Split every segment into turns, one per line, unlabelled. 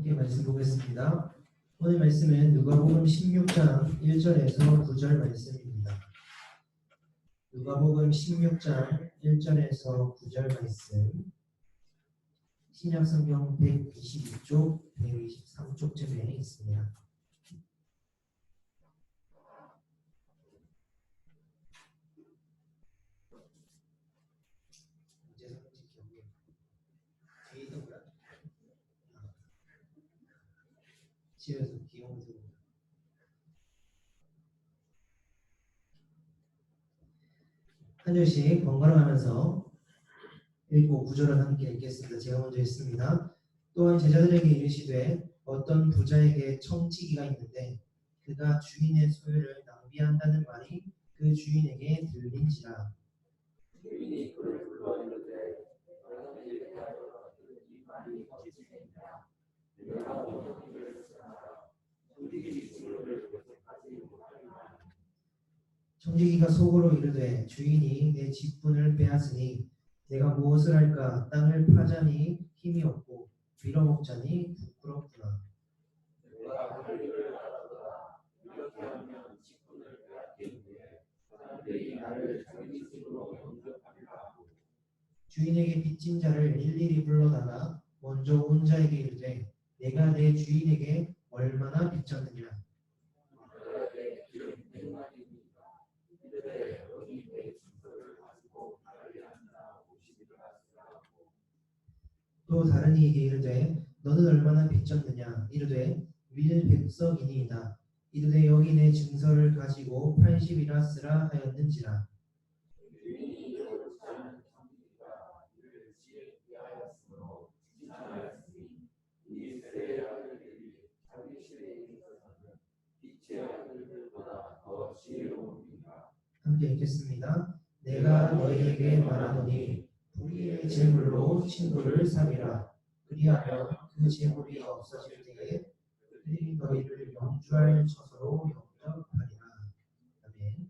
함께 말씀 보겠습니다. 오늘 말씀은 누가복음 16장 1절에서 9절 말씀입니다. 누가복음 16장 1절에서 9절 말씀, 신약성경 122쪽, 123쪽쯤에 있습니다. 집에서 귀여워서 한 절씩 번갈아가면서 읽고 구절을 함께 읽겠습니다. 제가 먼저 읽습니다. 또한 제자들에게 이르시되 어떤 부자에게 청지기가 있는데 그가 주인의 소유를 낭비한다는 말이 그 주인에게 들린지라.
주인이 그를 불러 이르되 너는 이렇게 하여라. 이 말이 거짓이냐? 내가 너는 이를 쓰라. 청지기 주를 하지 못하리라.
청지기가 속으로 이르되 주인이 내 직분을 빼앗으니 내가 무엇을 할까? 땅을 파자니 힘이 없고 빌어먹자니 부끄럽구나.
내가 할 일을 알아보라. 이렇게 하면 직분을 빼앗기는데 사람들이 나를 자기 집으로 영접하리라.
주인에게 빚진 자를 일일이 불러다가 먼저 온 자에게 이르되 내가 내 주인에게 얼마나 빚졌느냐. 또 다른 이에게 이르되 너는 얼마나 빚졌느냐. 이르되 밀백석이니이다. 이르되 여기 내 증서를 가지고 80이라 쓰라 하였는지라. 함께 읽겠습니다. 내가 너희에게 말하노니 불의의 재물로 친구를 사귀라. 그리하면 그 재물이 없어질 때에 그들이 너희를 영주할 처소로 영접하리라. 아멘.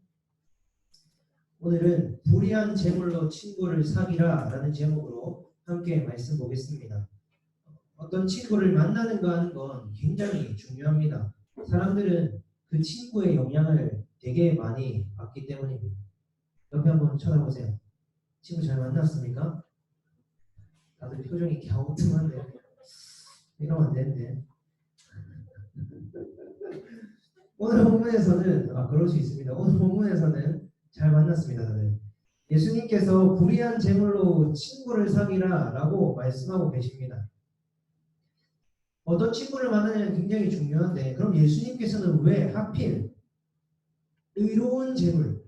오늘은 불의한 재물로 친구를 사귀라 라는 제목으로 함께 말씀 보겠습니다. 어떤 친구를 만나는가 하는 건 굉장히 중요합니다. 사람들은 그 친구의 영향을 되게 많이 받기 때문입니다. 옆에 한번 쳐다보세요. 친구 잘 만났습니까? 다들 표정이 갸우뚱한데 이러면 안 되는데. 오늘 본문에서는 그럴 수 있습니다. 오늘 본문에서는 잘 만났습니다. 다들. 예수님께서 불의한 재물로 친구를 사귀라 라고 말씀하고 계십니다. 어떤 친구를 만나냐는 굉장히 중요한데 그럼 예수님께서는 왜 하필 의로운 재물,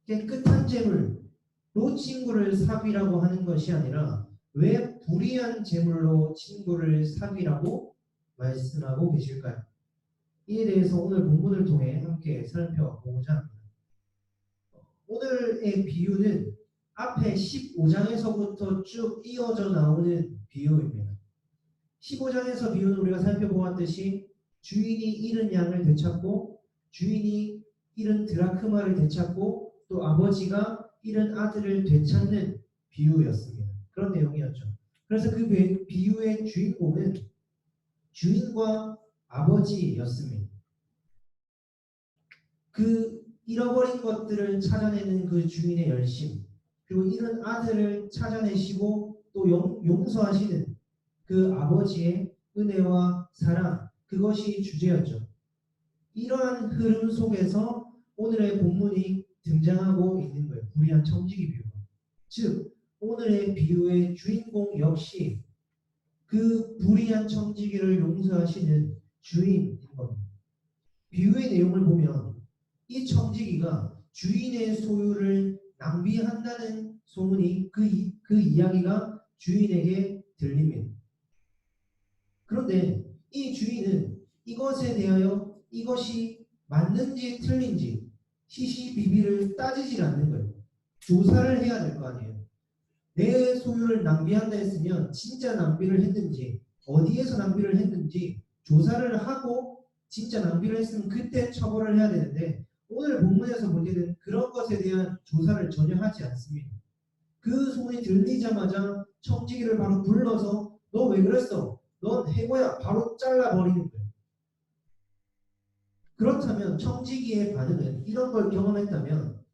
깨끗한 재물로 친구를 사귀라고 하는 것이 아니라 왜 불의한 재물로 친구를 사귀라고 말씀하고 계실까요? 이에 대해서 오늘 본문을 통해 함께 살펴보고자 합니다. 오늘의 비유는 앞에 15장에서부터 쭉 이어져 나오는 비유입니다. 15장에서 비유는 우리가 살펴보았듯이 주인이 잃은 양을 되찾고 주인이 잃은 드라크마를 되찾고 또 아버지가 잃은 아들을 되찾는 비유였습니다. 그런 내용이었죠. 그래서 그 비유의 주인공은 주인과 아버지였습니다. 그 잃어버린 것들을 찾아내는 그 주인의 열심, 그리고 잃은 아들을 찾아내시고 또 용서하시는 그 아버지의 은혜와 사랑, 그것이 주제였죠. 이러한 흐름 속에서 오늘의 본문이 등장하고 있는 거예요. 불의한 청지기 비유가. 즉 오늘의 비유의 주인공 역시 그 불의한 청지기를 용서하시는 주인인 겁니다. 비유의 내용을 보면 이 청지기가 주인의 소유를 낭비한다는 소문이 그 이야기가 주인에게 들립니다. 그런데 이 주인은 이것에 대하여 이것이 맞는지 틀린지 시시비비를 따지질 않는 거예요. 조사를 해야 될 거 아니에요. 내 소유를 낭비한다 했으면 진짜 낭비를 했는지 어디에서 낭비를 했는지 조사를 하고 진짜 낭비를 했으면 그때 처벌을 해야 되는데 오늘 본문에서 볼 때는 그런 것에 대한 조사를 전혀 하지 않습니다. 그 소문이 들리자마자 청지기를 바로 불러서 너 왜 그랬어? 넌 해고야. 바로 잘라버리는 거예요. 그렇다면 청지기의 반응은 이런 걸 경험했다면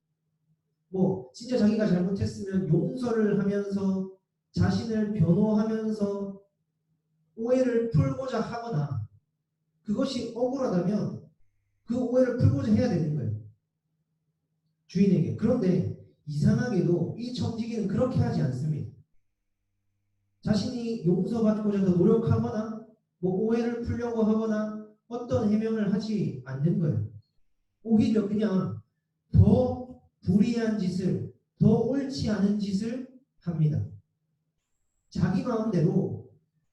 뭐 진짜 자기가 잘못했으면 용서를 하면서 자신을 변호하면서 오해를 풀고자 하거나 그것이 억울하다면 그 오해를 풀고자 해야 되는 거예요. 주인에게. 그런데 이상하게도 이 청지기는 그렇게 하지 않습니다. 자신이 용서받고자 더 노력하거나 뭐 오해를 풀려고 하거나 어떤 해명을 하지 않는 거예요. 오히려 그냥 더 불의한 짓을, 더 옳지 않은 짓을 합니다. 자기 마음대로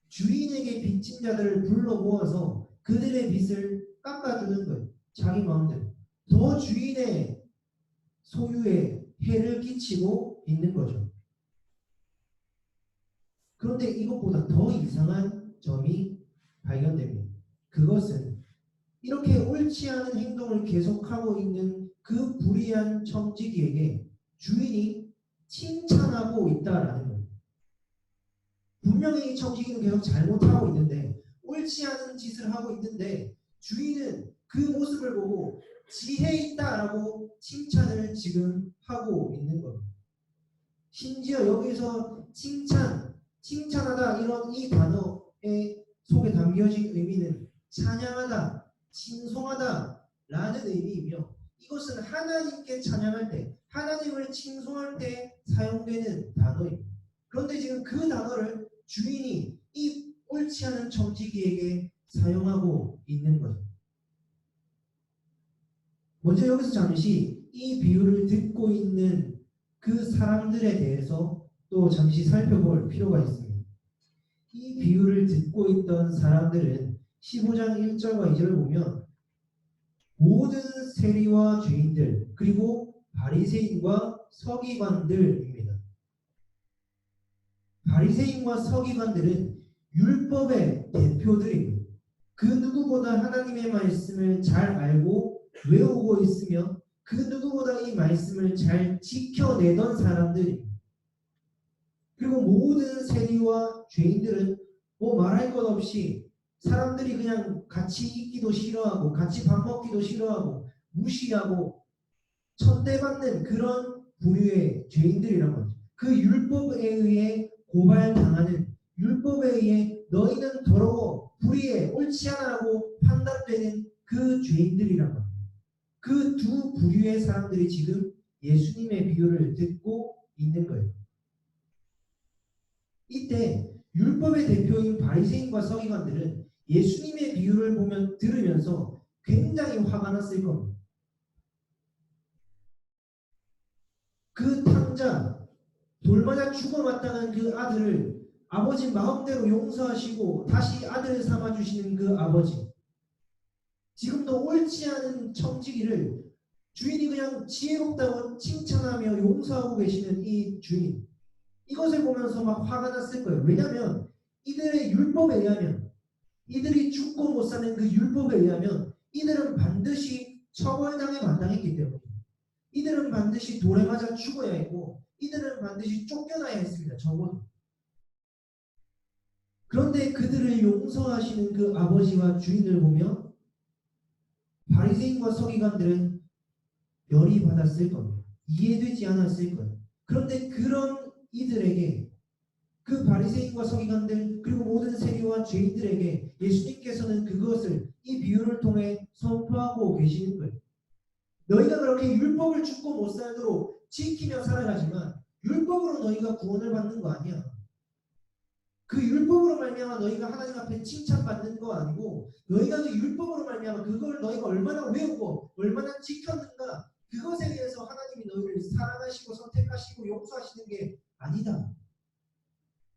주인에게 빚진 자들을 불러 모아서 그들의 빚을 깎아주는 거예요. 자기 마음대로. 더 주인의 소유에 해를 끼치고 있는 거죠. 그런데 이것보다 더 이상한 점이 발견됩니다. 그것은 이렇게 옳지 않은 행동을 계속하고 있는 그 불의한 청지기에게 주인이 칭찬하고 있다라는 거예요. 분명히 이 청지기는 계속 잘못하고 있는데 옳지 않은 짓을 하고 있는데 주인은 그 모습을 보고 지혜 있다라고 칭찬을 지금 하고 있는 겁니다. 심지어 여기서 칭찬하다 이런 이 단어의 속에 담겨진 의미는 찬양하다, 칭송하다 라는 의미이며 이것은 하나님께 찬양할 때, 하나님을 칭송할 때 사용되는 단어입니다. 그런데 지금 그 단어를 주인이 이 옳지 않은 청지기에게 사용하고 있는 거죠. 먼저 여기서 잠시 이 비유를 듣고 있는 그 사람들에 대해서 또 잠시 살펴볼 필요가 있습니다. 이 비유를 듣고 있던 사람들은 15장 1절과 2절을 보면 모든 세리와 죄인들 그리고 바리새인과 서기관들입니다. 바리새인과 서기관들은 율법의 대표들입니다. 그 누구보다 하나님의 말씀을 잘 알고 외우고 있으며 그 누구보다 이 말씀을 잘 지켜내던 사람들입니다. 그리고 모든 세리와 죄인들은 뭐 말할 것 없이 사람들이 그냥 같이 있기도 싫어하고 같이 밥 먹기도 싫어하고 무시하고 천대받는 그런 부류의 죄인들이란 말이죠. 그 율법에 의해 고발당하는 율법에 의해 너희는 더러워 불의해 옳지 않아라고 판단되는 그 죄인들이란 말이죠. 그 두 부류의 사람들이 지금 예수님의 비유를 듣고 있는 거예요. 이때 율법의 대표인 바리새인과 서기관들은 예수님의 비유를 들으면서 굉장히 화가 났을 겁니다. 그 탕자, 돌 맞아 죽어 마땅한 그 아들을 아버지 마음대로 용서하시고 다시 아들을 삼아주시는 그 아버지, 지금도 옳지 않은 청지기를 주인이 그냥 지혜롭다고 칭찬하며 용서하고 계시는 이 주인, 이것을 보면서 막 화가 났을 거예요. 왜냐하면 이들의 율법에 의하면, 이들이 죽고 못 사는 그 율법에 의하면 이들은 반드시 처벌당해 마땅했기 때문에 이들은 반드시 돌에 맞아 죽어야 했고 이들은 반드시 쫓겨나야 했습니다. 적어도. 그런데 그들을 용서하시는 그 아버지와 주인을 보며 바리새인과 서기관들은 열이 받았을 겁니다. 이해되지 않았을 거예요. 그런데 그런 이들에게, 그 바리새인과 서기관들 그리고 모든 세리와 죄인들에게 예수님께서는 그것을 이 비유를 통해 선포하고 계시는 거예요. 너희가 그렇게 율법을 죽고 못 살도록 지키며 살아가지만 율법으로 너희가 구원을 받는 거 아니야. 그 율법으로 말미암아 너희가 하나님 앞에 칭찬받는 거 아니고 너희가 그 율법으로 말미암아 그걸 너희가 얼마나 외우고 얼마나 지켰는가, 그것에 대해서 하나님이 너희를 사랑하시고 선택하시고 용서하시는 게 아니다.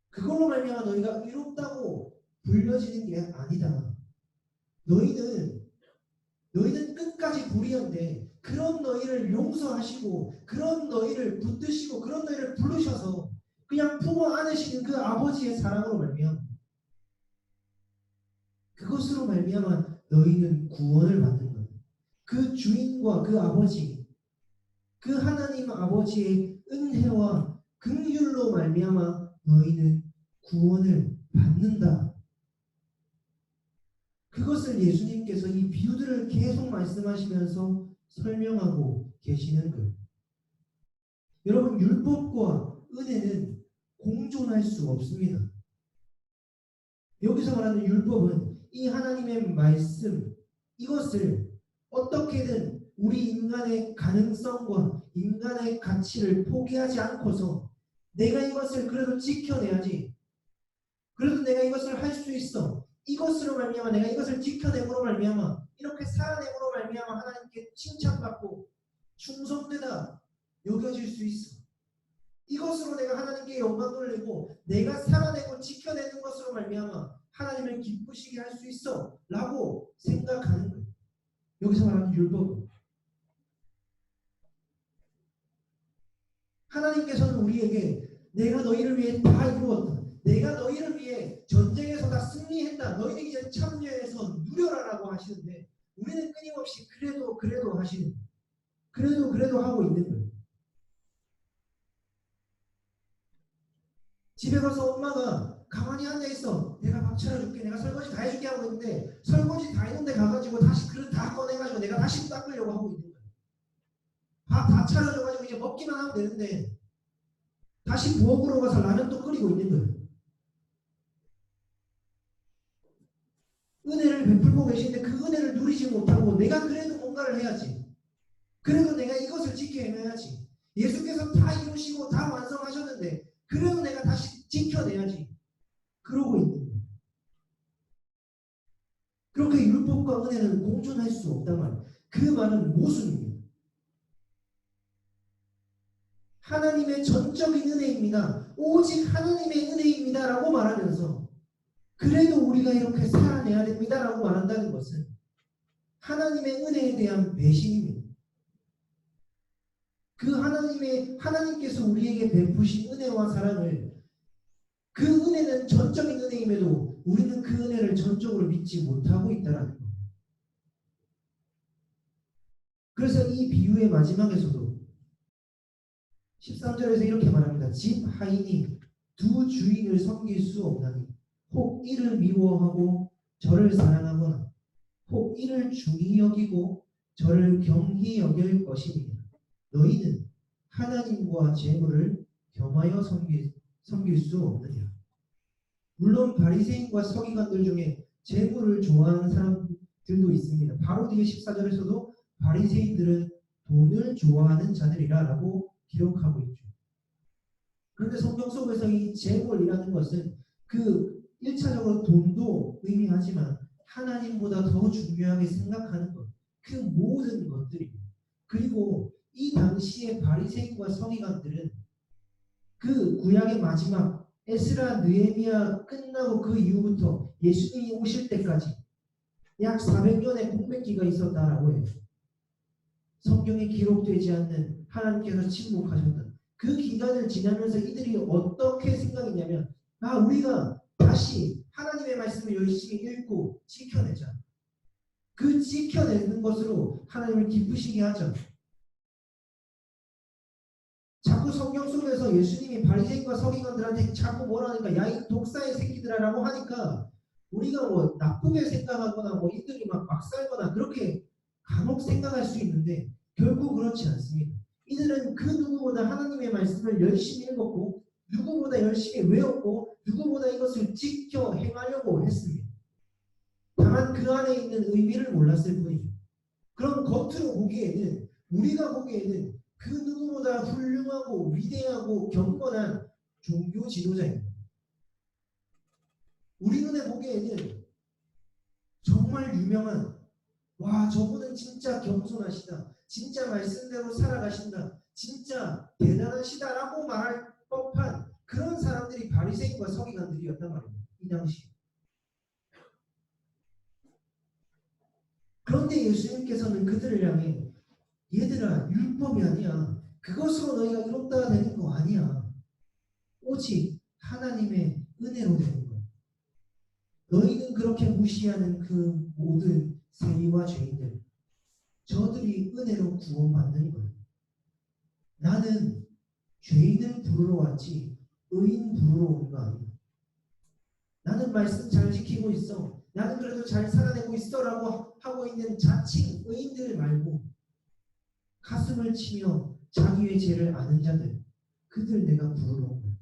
그걸로 말미암아 너희가 의롭다고 불려지는 게 아니다. 너희는 끝까지 불의한데 그런 너희를 용서하시고 그런 너희를 붙드시고 그런 너희를 부르셔서 그냥 품어 안으시는 그 아버지의 사랑으로 말미암아 그것으로 말미암아 너희는 구원을 받는 거예요. 그 주인과 그 아버지, 그 하나님 아버지의 은혜와 긍휼로 말미암아 너희는 구원을 받는다 그것을 예수님께서 이 비유들을 계속 말씀하시면서 설명하고 계시는 거예요. 여러분, 율법과 은혜는 공존할 수 없습니다. 여기서 말하는 율법은 이 하나님의 말씀, 이것을 어떻게든 우리 인간의 가능성과 인간의 가치를 포기하지 않고서 내가 이것을 그래도 지켜내야지. 그래도 내가 이것을 할 수 있어. 이것으로 말미암아 내가 이것을 지켜내므로 말미암아 이렇게 살아내므로 말미암아 하나님께 칭찬받고 충성되다 여겨질 수 있어. 이것으로 내가 하나님께 영광을 내고 내가 살아내고 지켜내는 것으로 말미암아 하나님을 기쁘시게 할 수 있어 라고 생각하는 거예요. 여기서 말하는 율법은 하나님께서는 우리에게 내가 너희를 위해 다 이루었다. 내가 너희를 위해 전쟁에서 다 승리했다. 너희는 이제 참여해서 누려라라고 하시는데 우리는 끊임없이 그래도 하시는 거예요. 그래도 하고 있는 거예요. 집에 가서 엄마가 가만히 앉아있어. 내가 밥 차려줄게. 내가 설거지 다 해줄게 하고 있는데 설거지 다 했는데 가가지고 다시 그릇 다 꺼내가지고 내가 다시 닦으려고 하고 있는 거예요. 밥 다 차려줘가지고 이제 먹기만 하면 되는데 다시 부엌으로 가서 라면 또 끓이고 있는 거예요. 은혜를 베풀고 계신데 그 은혜를 누리지 못하고 내가 그래도 뭔가를 해야지. 그래도 내가 이것을 지켜내야지. 예수께서 다 이루시고 다 완성하셨는데 그래도 내가 다시 지켜내야지. 그러고 있는 거예요. 그렇게 율법과 은혜는 공존할 수 없단 말이에요. 그 말은 모순입니다. 하나님의 전적인 은혜입니다. 오직 하나님의 은혜입니다. 라고 말하면서 그래도 우리가 이렇게 살아내야 됩니다. 라고 말한다는 것은 하나님의 은혜에 대한 배신입니다. 그 하나님께서 우리에게 베푸신 은혜와 사랑을 그 은혜는 전적인 은혜임에도 우리는 그 은혜를 전적으로 믿지 못하고 있다는 겁니다. 그래서 이 비유의 마지막에서도 13절에서 이렇게 말합니다. 집 하인이 두 주인을 섬길 수 없나니 혹 이를 미워하고 저를 사랑하거나 혹 이를 중히 여기고 저를 경히 여길 것이니라. 너희는 하나님과 재물을 겸하여 섬길 수 없느냐. 물론 바리새인과 서기관들 중에 재물을 좋아하는 사람들도 있습니다. 바로 뒤에 14절에서도 바리새인들은 돈을 좋아하는 자들이라 라고 기록하고 있죠. 그런데 성경 속에서 이 재물이라는 것은 그 1차적으로 돈도 의미하지만 하나님보다 더 중요하게 생각하는 것, 그 모든 것들이. 그리고 이 당시의 바리새인과 서기관들은 그 구약의 마지막 에스라 느헤미야 끝나고 그 이후부터 예수님이 오실 때까지 약 400년의 공백기가 있었다라고 해요. 성경에 기록되지 않는 하나님께서 침묵하셨던 그 기간을 지나면서 이들이 어떻게 생각했냐면 우리가 다시 하나님의 말씀을 열심히 읽고 지켜내자. 그 지켜내는 것으로 하나님을 기쁘시게 하자. 자꾸 성경 속에서 예수님이 바리새인과 서기관들한테 자꾸 뭐라 하니까 야 이 독사의 새끼들아라고 하니까 우리가 뭐 나쁘게 생각하거나 뭐 이들이 막 살거나 그렇게 간혹 생각할 수 있는데 결국 그렇지 않습니다. 이들은 그 누구보다 하나님의 말씀을 열심히 읽었고 누구보다 열심히 외웠고 누구보다 이것을 지켜 행하려고 했습니다. 다만 그 안에 있는 의미를 몰랐을 뿐이죠. 그럼 겉으로 보기에는 우리가 보기에는 그 누구보다 훌륭하고 위대하고 경건한 종교 지도자입니다. 우리 눈에 보기에는 정말 유명한 저분은 진짜 겸손하시다. 진짜 말씀대로 살아가신다. 진짜 대단하시다라고 말할 법한 그런 사람들이 바리새인과 서기관들이었단 말입니다. 이 당시. 그런데 예수님께서는 그들을 향해 얘들아 율법이 아니야. 그것으로 너희가 이롭다 되는 거 아니야. 오직 하나님의 은혜로 되는 거야. 너희는 그렇게 무시하는 그 모든 세리와 죄인들 저들이 은혜로 구원받는 거야. 나는 죄인을 부르러 왔지 의인 부르러 온 거 아니야. 나는 말씀 잘 지키고 있어. 나는 그래도 잘 살아내고 있어라고 하고 있는 자칭 의인들 말고 가슴을 치며 자기의 죄를 아는 자들, 그들 내가 부르러 온 거야.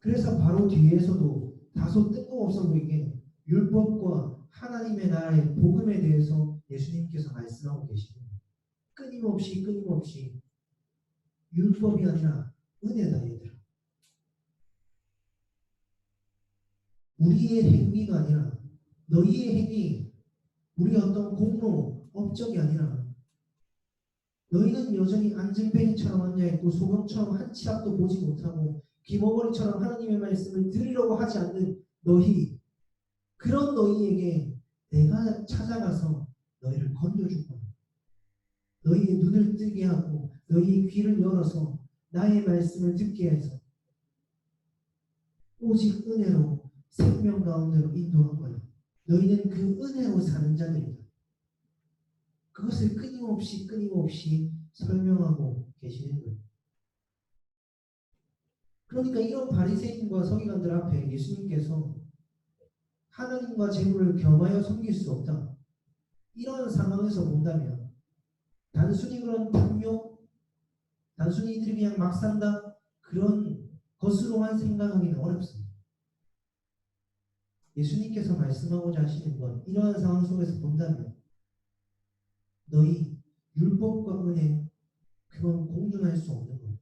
그래서 바로 뒤에서도 다소 뜬금없어 보이게 율법과 하나님의 나라의 복음에 대해서 예수님께서 말씀하고 계시는 거예요. 끊임없이 율법이 아니라 은혜다 얘들아. 우리의 행위가 아니라 너희의 행위, 우리 어떤 공로, 업적이 아니라 너희는 여전히 안진뱅이처럼 앉아있고 소경처럼 한 치 앞도 보지 못하고 귀머거리처럼 하나님의 말씀을 들으려고 하지 않는 너희, 그런 너희에게 내가 찾아가서 너희를 건져줄 거야. 너희의 눈을 뜨게 하고 너희의 귀를 열어서 나의 말씀을 듣게 해서 오직 은혜로 생명 가운데로 인도한 거야. 너희는 그 은혜로 사는 자들이다. 그것을 끊임없이 설명하고 계시는 거예요. 그러니까 이런 바리새인과 서기관들 앞에 예수님께서 하나님과 재물을 겸하여 섬길 수 없다. 이런 상황에서 본다면 단순히 그런 탐욕, 단순히 이들이 그냥 막 산다, 그런 것으로만 생각하기는 어렵습니다. 예수님께서 말씀하고자 하시는 건 이러한 상황 속에서 본다면 너희 율법과 은혜, 그건 공존할 수 없는 거예요.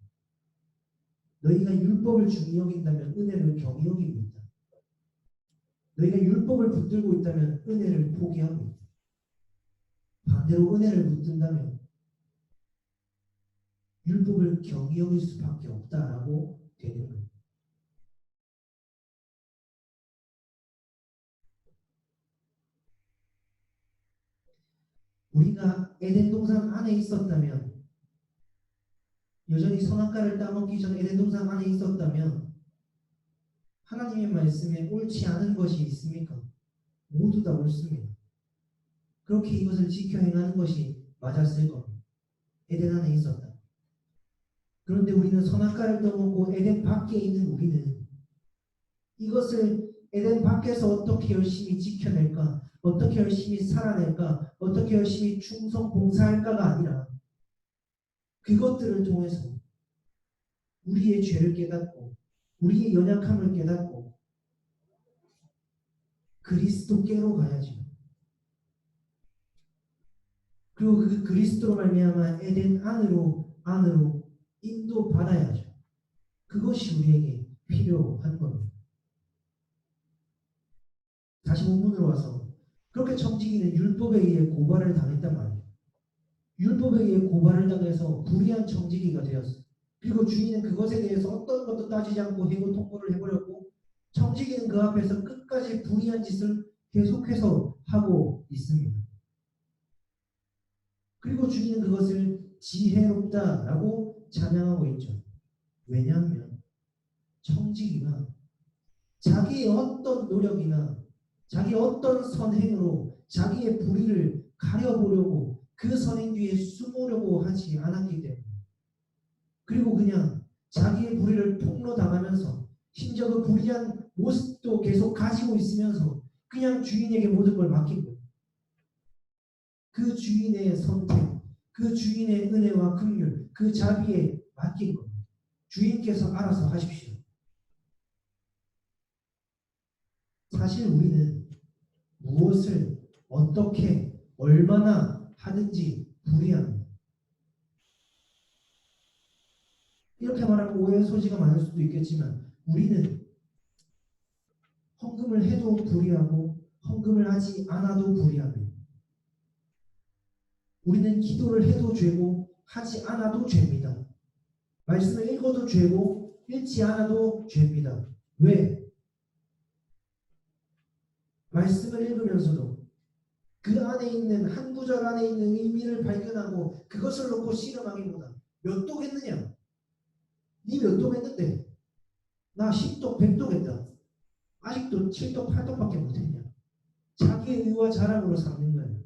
너희가 율법을 중히 여긴다면 은혜를 경히 여기고 있다. 너희가 율법을 붙들고 있다면 은혜를 포기하고 있다. 반대로 은혜를 붙든다면 율법을 경히 여길 수밖에 없다라고 되는 거예요. 우리가 에덴 동산 안에 있었다면, 여전히 선악과를 따먹기 전 에덴 동산 안에 있었다면 하나님의 말씀에 옳지 않은 것이 있습니까? 모두 다 옳습니다. 그렇게 이것을 지켜 행하는 것이 맞았을 겁니다. 에덴 안에 있었다. 그런데 우리는 선악과를 떠먹고 에덴 밖에 있는 우리는 이것을 에덴 밖에서 어떻게 열심히 지켜낼까, 어떻게 열심히 살아낼까, 어떻게 열심히 충성 봉사할까가 아니라 그것들을 통해서 우리의 죄를 깨닫고 우리의 연약함을 깨닫고 그리스도께로 가야죠. 그리고 그 그리스도로 말미암아 에덴 안으로 인도받아야죠. 그것이 우리에게 필요한 겁니다. 다시 본문으로 와서 그렇게 청지기는 율법에 의해 고발을 당했단 말이에요. 율법에 의해 고발을 당해서 불의한 청지기가 되었어요. 그리고 주인은 그것에 대해서 어떤 것도 따지지 않고 해고 통보를 해버렸고 청지기는 그 앞에서 끝까지 불의한 짓을 계속해서 하고 있습니다. 그리고 주인은 그것을 지혜롭다라고 찬양하고 있죠. 왜냐하면 청지기가 자기의 어떤 노력이나 자기의 어떤 선행으로 자기의 불의를 가려보려고 그 선행 뒤에 숨으려고 하지 않았기 때문에, 그리고 그냥 자기의 불의를 폭로당하면서 심지어 그 불의한 모습도 계속 가지고 있으면서 그냥 주인에게 모든 걸 맡긴 거예요. 그 주인의 선택, 그 주인의 은혜와 긍휼, 그 자비에 맡긴 거예요. 주인께서 알아서 하십시오. 사실 우리는 무엇을 어떻게 얼마나 하든지 불의합니다. 이렇게 말하면 오해의 소지가 많을 수도 있겠지만 우리는 헌금을 해도 불의하고 헌금을 하지 않아도 불의합니다. 우리는 기도를 해도 죄고 하지 않아도 죄입니다. 말씀을 읽어도 죄고 읽지 않아도 죄입니다. 왜? 말씀을 읽으면서도 그 안에 있는 한 구절 안에 있는 의미를 발견하고 그것을 놓고 씨름하기보다 몇 독 했느냐? 니 몇 독 했는데? 나 10독, 100독 했다. 아직도 7독, 8독밖에 못했냐? 자기의 의와 자랑으로 삼는 거예요.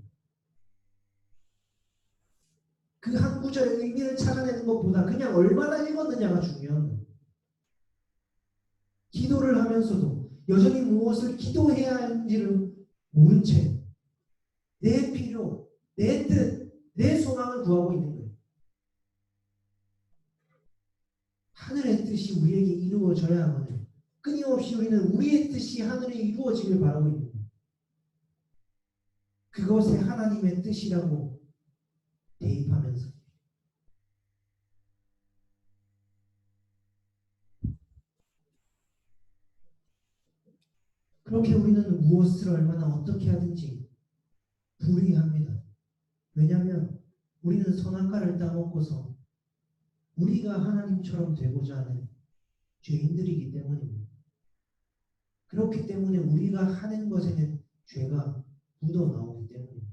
그 한 구절의 의미를 찾아내는 것보다 그냥 얼마나 읽었느냐가 중요한 거예요. 기도를 하면서도 여전히 무엇을 기도해야 하는지를 모른 채 내 필요, 내 뜻, 내 소망을 구하고 있는 거예요. 하늘의 뜻이 우리에게 이루어져야 하거든요. 끊임없이 우리는 우리의 뜻이 하늘에 이루어지길 바라고 있는 거예요. 그것에 하나님의 뜻이라고 대입하면서 그렇게 우리는 무엇을 얼마나 어떻게 하든지 불이합니다. 왜냐하면 우리는 선악과를 따먹고서 우리가 하나님처럼 되고자 하는 죄인들이기 때문입니다. 그렇기 때문에 우리가 하는 것에는 죄가 묻어나오기 때문입니다.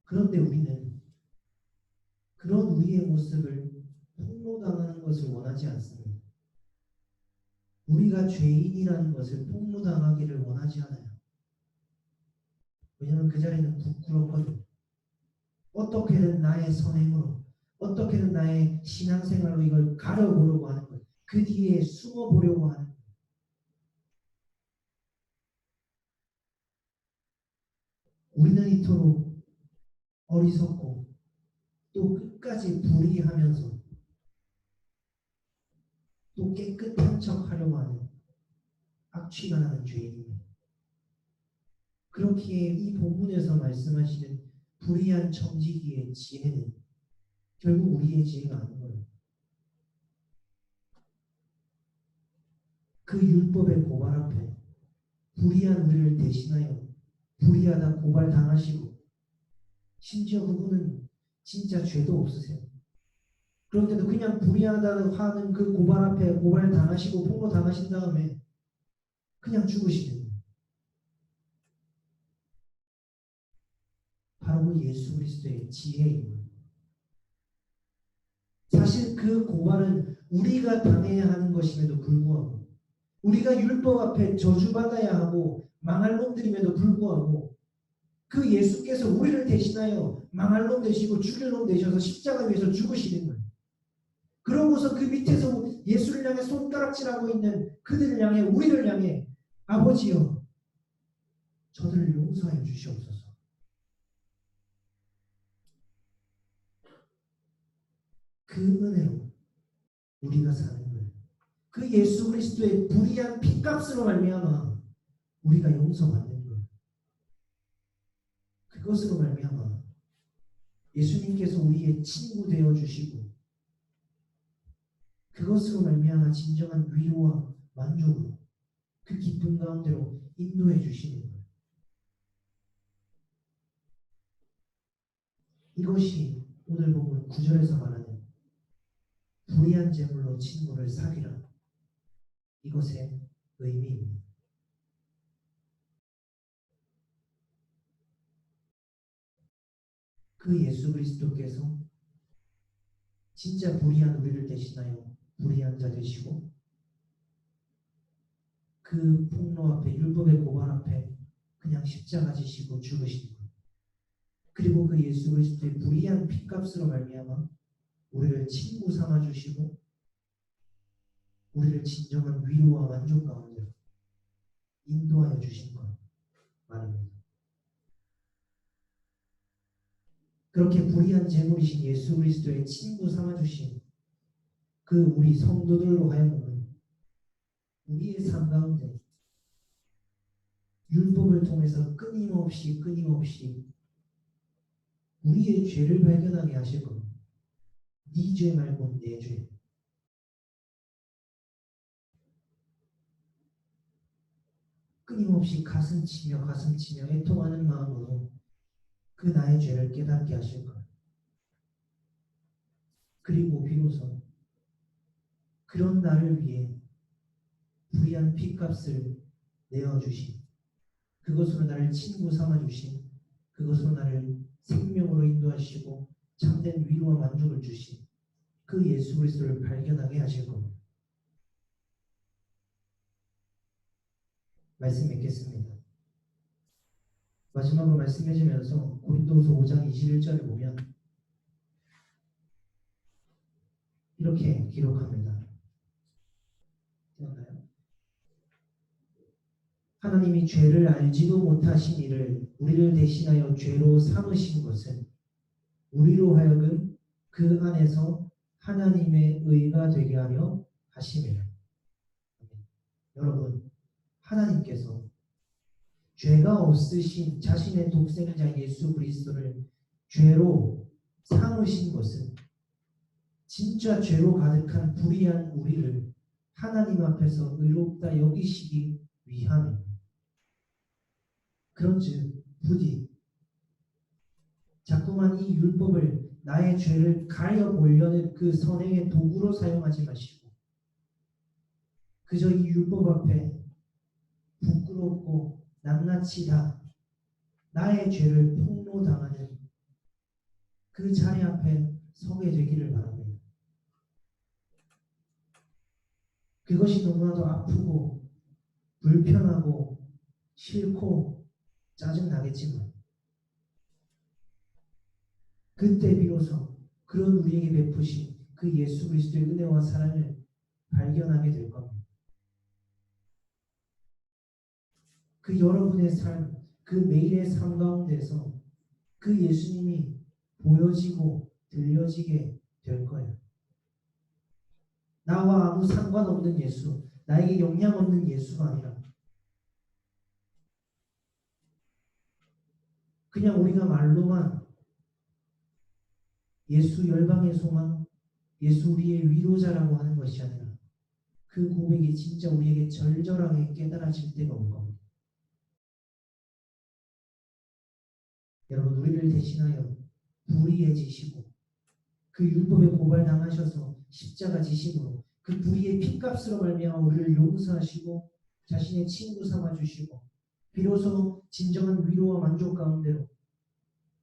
그런데 우리는 그런 우리의 모습을 폭로당하는 것을 원하지 않습니다. 우리가 죄인이라는 것을 폭로당하기를 원하지 않아요. 왜냐하면 그 자리는 부끄럽거든요. 어떻게든 나의 선행으로, 어떻게든 나의 신앙생활로 이걸 가려보려고 하는 것, 그 뒤에 숨어보려고 하는 것. 우리는 이토록 어리석고 또 끝까지 불의하면서 또 깨끗한 척 하려고 하는 악취가 나는 죄인입니다. 그렇기에 이 본문에서 말씀하시는 불의한 청지기의 지혜는 결국 우리의 지혜가 아닌 거예요. 그 율법의 고발 앞에 불의한 우리를 대신하여 불의하다 고발 당하시고 심지어 그분은 진짜 죄도 없으세요. 그런데도 그냥 불의하다 하는 그 고발 앞에 고발 당하시고 폭로 당하신 다음에 그냥 죽으시는 거예요. 바로 그 예수 그리스도의 지혜입니다. 사실 그 고발은 우리가 당해야 하는 것임에도 불구하고 우리가 율법 앞에 저주받아야 하고 망할 놈들임에도 불구하고 그 예수께서 우리를 대신하여 망할 놈 되시고 죽일 놈 되셔서 십자가 위에서 죽으시는 거예요. 그러고서 그 밑에서 예수를 향해 손가락질하고 있는 그들을 향해 우리를 향해 아버지여 저들을 용서하여 주시옵소서. 그 은혜로 우리가 사는 거예요. 그 예수 그리스도의 불의한 피값으로 말미암아 우리가 용서받는 거예요. 그것으로 말미암아 예수님께서 우리의 친구 되어 주시고 그것으로 말미암아 진정한 위로와 만족으로 그 기쁨 가운데로 인도해 주시는 거예요. 이것이 오늘 보면 9절에서 말하는 불의한 제물로 친구를 사귀라. 이것의 의미입니다. 그 예수 그리스도께서 진짜 불의한 우리를 대신하여 불의한 자 되시고 그 폭로 앞에 율법의 고발 앞에 그냥 십자가 지시고 죽으신 것. 그리고 그 예수 그리스도의 불의한 피값으로 말미암아 우리를 친구 삼아 주시고 우리를 진정한 위로와 만족 가운데로 인도하여 주신 것 말입니다. 그렇게 불의한 제물이신 예수 그리스도의 친구 삼아 주신 그 우리 성도들로 하여금은 우리의 삶 가운데 율법을 통해서 끊임없이 우리의 죄를 발견하게 하실 겁니다. 네 죄 말고 내 죄. 끊임없이 가슴 치며 애통하는 마음으로 그 나의 죄를 깨닫게 하실 거예요. 그리고 비로소 그런 나를 위해 불의한 피값을 내어주신 그것으로 나를 친구 삼아주신 그것으로 나를 생명으로 인도하시고 참된 위로와 만족을 주신 그 예수 그리스도를 발견하게 하실 겁니다. 말씀 맺겠습니다. 마지막으로 말씀 맺으면서 고린도후서 5장 21절을 보면 이렇게 기록합니다. 되었나요? 하나님이 죄를 알지도 못하신 이를 우리를 대신하여 죄로 삼으신 것은 우리로 하여금 그 안에서 하나님의 의가 되게 하려 하심이라. 여러분, 하나님께서 죄가 없으신 자신의 독생자 예수 그리스도를 죄로 삼으신 것은 진짜 죄로 가득한 불의한 우리를 하나님 앞에서 의롭다 여기시기 위함입니다. 그런즉 부디 자꾸만 이 율법을 나의 죄를 가려 보려는 그 선행의 도구로 사용하지 마시고 그저 이 율법 앞에 부끄럽고 낱낱이 다 나의 죄를 폭로당하는 그 자리 앞에 서게 되기를 바랍니다. 그것이 너무나도 아프고 불편하고 싫고 짜증나겠지만 그때 비로소 그런 우리에게 베푸신 그 예수 그리스도의 은혜와 사랑을 발견하게 될 겁니다. 그 여러분의 삶, 그 매일의 삶 가운데서 그 예수님이 보여지고 들려지게 될 거예요. 나와 아무 상관없는 예수, 나에게 영향 없는 예수가 아니라 그냥 우리가 말로만 예수 열방의 소망, 예수 우리의 위로자라고 하는 것이 아니라 그 고백이 진짜 우리에게 절절하게 깨달아질 때가 올 겁니다. 여러분, 우리를 대신하여 불의해지시고 그 율법에 고발당하셔서 십자가 지심으로 그 불의의 핏값으로 말미암아 우리를 용서하시고 자신의 친구 삼아주시고 비로소 진정한 위로와 만족 가운데로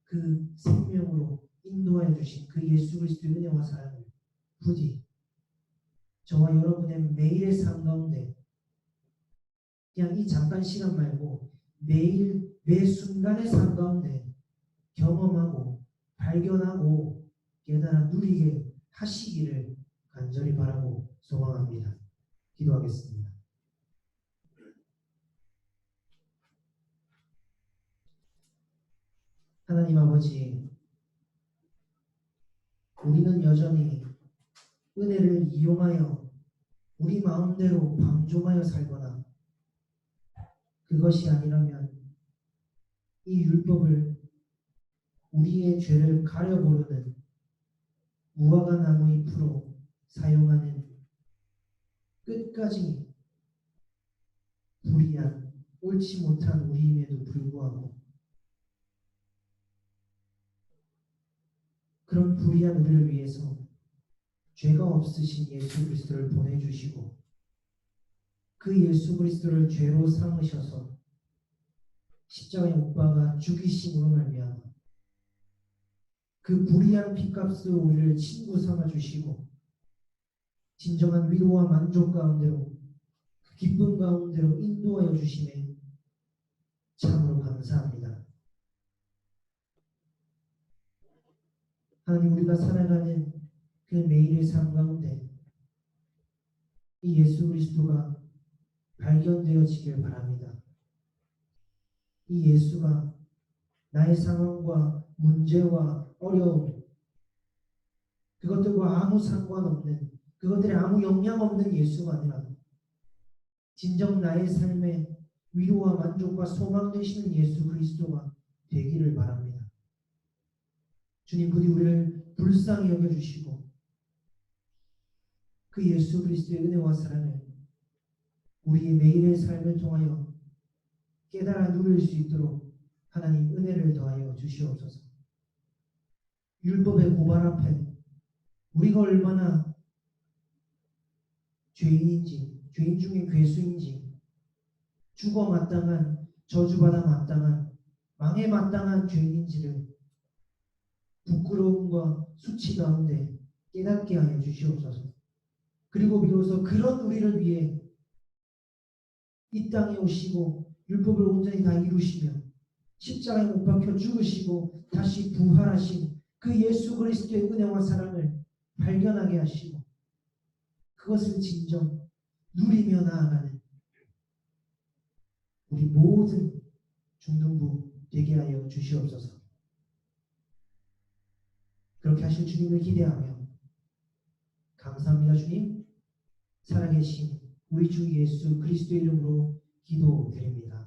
그 생명으로 인도하여 주신 그 예수 그리스도의 은혜와 사랑을 부디 저와 여러분의 매일의 삶 가운데 그냥 이 잠깐 시간 말고 매일 매 순간의 삶 가운데 경험하고 발견하고 깨달아 누리게 하시기를 간절히 바라고 소망합니다. 기도하겠습니다. 하나님 아버지, 우리는 여전히 은혜를 이용하여 우리 마음대로 방종하여 살거나 그것이 아니라면 이 율법을 우리의 죄를 가려보려는 무화과 나무 잎으로 사용하는 끝까지 불의한 옳지 못한 우리임에도 불구하고 그런 불의한 우리를 위해서 죄가 없으신 예수 그리스도를 보내주시고 그 예수 그리스도를 죄로 삼으셔서 십자가에 못 박아 죽이심으로 말미암아 그 불의한 핏값으로 우리를 친구 삼아주시고 진정한 위로와 만족 가운데로 그 기쁨 가운데로 인도하여 주심에 참으로 감사합니다. 하나님, 우리가 살아가는 그 매일의 삶 가운데 이 예수 그리스도가 발견되어지길 바랍니다. 이 예수가 나의 상황과 문제와 어려움, 그것들과 아무 상관없는, 그것들에 아무 영향 없는 예수가 아니라 진정 나의 삶에 위로와 만족과 소망 되시는 예수 그리스도가 되기를 바랍니다. 주님, 부디 우리를 불쌍히 여겨주시고 그 예수 그리스도의 은혜와 사랑을 우리의 매일의 삶을 통하여 깨달아 누릴 수 있도록 하나님 은혜를 더하여 주시옵소서. 율법의 고발 앞에 우리가 얼마나 죄인인지, 죄인 중에 괴수인지, 죽어 마땅한, 저주받아 마땅한, 망해 마땅한 죄인인지를 부끄러움과 수치 가운데 깨닫게 하여 주시옵소서. 그리고 비로소 그런 우리를 위해 이 땅에 오시고 율법을 온전히 다 이루시며 십자가에 못 박혀 죽으시고 다시 부활하신 그 예수 그리스도의 은혜와 사랑을 발견하게 하시고 그것을 진정 누리며 나아가는 우리 모든 중등부 되게 하여 주시옵소서. 그렇게 하실 주님을 기대하며 감사합니다. 주님, 살아계신 우리 주 예수 그리스도의 이름으로 기도드립니다.